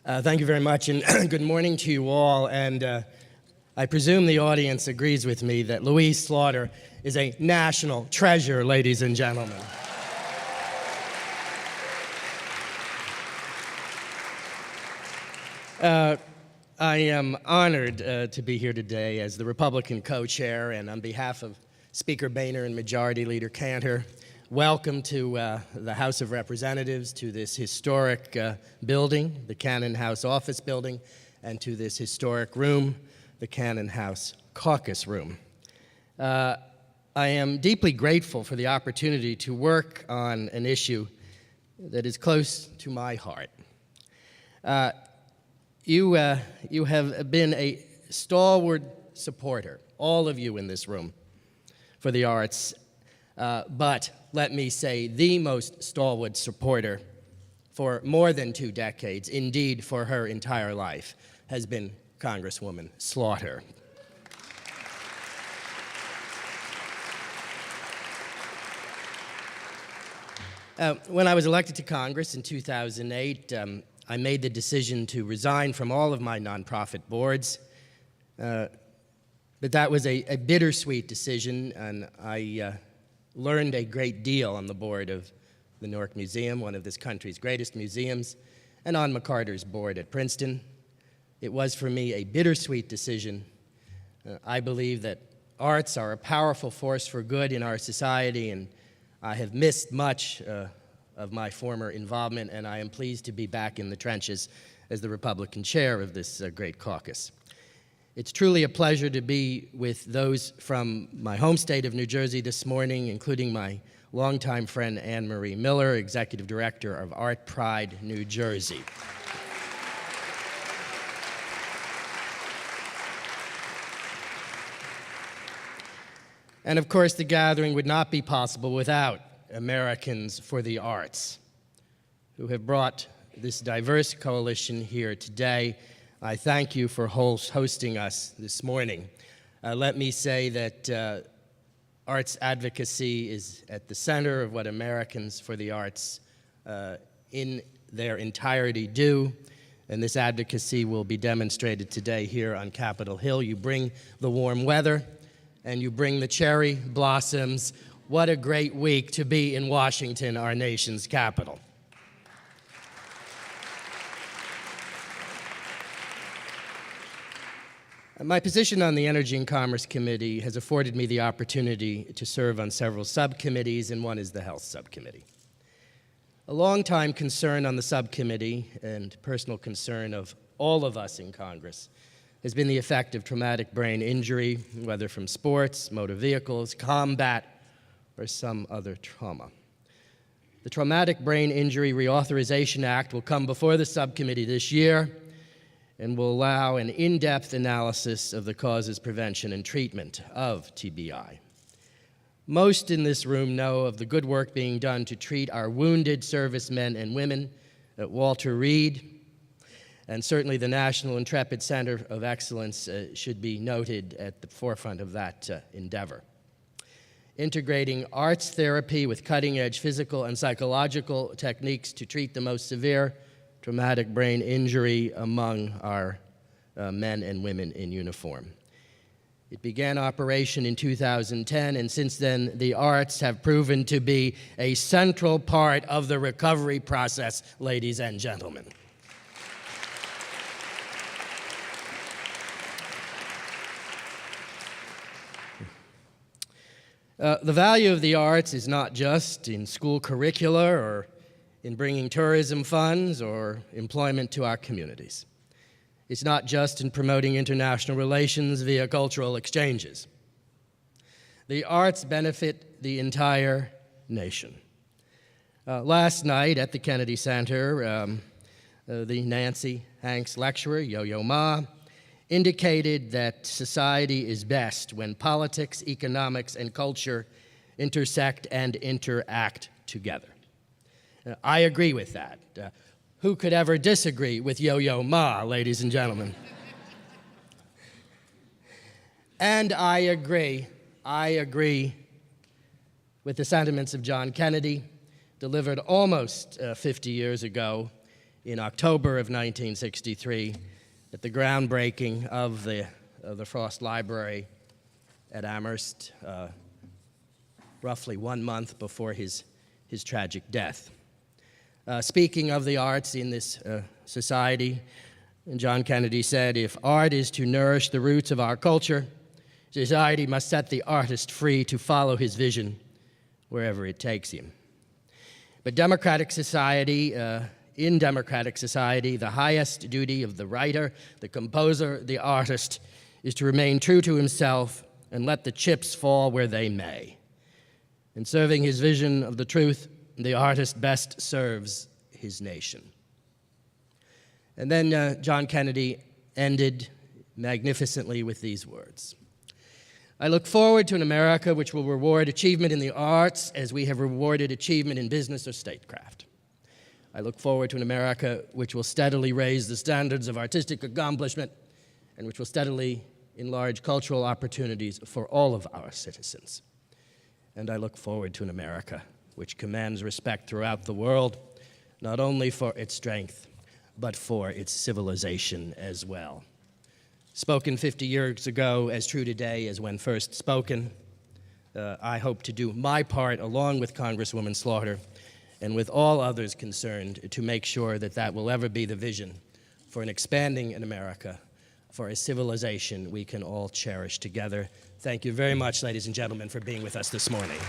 Thank you very much, and good morning to you all. And I presume the audience agrees with me that Louise Slaughter is a national treasure, ladies and gentlemen. I am honored to be here today as the Republican co-chair, and on behalf of Speaker Boehner and Majority Leader Cantor, welcome to the House of Representatives, to this historic building, the Cannon House Office Building, and to this historic room, the Cannon House Caucus Room. I am deeply grateful for the opportunity to work on an issue that is close to my heart. You have been a stalwart supporter, all of you in this room, for the arts, but let me say the most stalwart supporter for more than 2 decades, indeed for her entire life, has been Congresswoman Slaughter. When I was elected to Congress in 2008, I made the decision to resign from all of my nonprofit boards, but that was a bittersweet decision, and I learned a great deal on the board of the Newark Museum, one of this country's greatest museums, and on McCarter's board at Princeton. It was for me a bittersweet decision. I believe that arts are a powerful force for good in our society, and I have missed much of my former involvement, and I am pleased to be back in the trenches as the Republican chair of this great caucus. It's truly a pleasure to be with those from my home state of New Jersey this morning, including my longtime friend Anne Marie Miller, Executive Director of Art Pride, New Jersey. And of course, the gathering would not be possible without Americans for the Arts, who have brought this diverse coalition here today. I thank you for hosting us this morning. Let me say that arts advocacy is at the center of what Americans for the Arts in their entirety do, and this advocacy will be demonstrated today here on Capitol Hill. You bring the warm weather, and you bring the cherry blossoms. What a great week to be in Washington, our nation's capital. My position on the Energy and Commerce Committee has afforded me the opportunity to serve on several subcommittees, and one is the Health Subcommittee. A longtime concern on the subcommittee, and personal concern of all of us in Congress, has been the effect of traumatic brain injury, whether from sports, motor vehicles, combat, or some other trauma. The Traumatic Brain Injury Reauthorization Act will come before the subcommittee this year and will allow an in-depth analysis of the causes, prevention, and treatment of TBI. Most in this room know of the good work being done to treat our wounded servicemen and women at Walter Reed, and certainly the National Intrepid Center of Excellence should be noted at the forefront of that endeavor. Integrating arts therapy with cutting-edge physical and psychological techniques to treat the most severe traumatic brain injury among our men and women in uniform. It began operation in 2010, and since then, the arts have proven to be a central part of the recovery process, ladies and gentlemen. The value of the arts is not just in school curricula or in bringing tourism funds or employment to our communities. It's not just in promoting international relations via cultural exchanges. The arts benefit the entire nation. Last night at the Kennedy Center, the Nancy Hanks lecturer, Yo-Yo Ma, indicated that society is best when politics, economics, and culture intersect and interact together. I agree with that. Who could ever disagree with Yo-Yo Ma, ladies and gentlemen? And I agree with the sentiments of John Kennedy, delivered almost 50 years ago in October of 1963 at the groundbreaking of the Frost Library at Amherst, roughly 1 month before his tragic death. Speaking of the arts in this society, John Kennedy said, "If art is to nourish the roots of our culture, society must set the artist free to follow his vision wherever it takes him." But in democratic society, the highest duty of the writer, the composer, the artist is to remain true to himself and let the chips fall where they may. In serving his vision of the truth, the artist best serves his nation. And then John Kennedy ended magnificently with these words: "I look forward to an America which will reward achievement in the arts as we have rewarded achievement in business or statecraft. I look forward to an America which will steadily raise the standards of artistic accomplishment and which will steadily enlarge cultural opportunities for all of our citizens. And I look forward to an America which commands respect throughout the world, not only for its strength, but for its civilization as well." Spoken 50 years ago, as true today as when first spoken. I hope to do my part, along with Congresswoman Slaughter, and with all others concerned, to make sure that that will ever be the vision for an expanding America, for a civilization we can all cherish together. Thank you very much, ladies and gentlemen, for being with us this morning.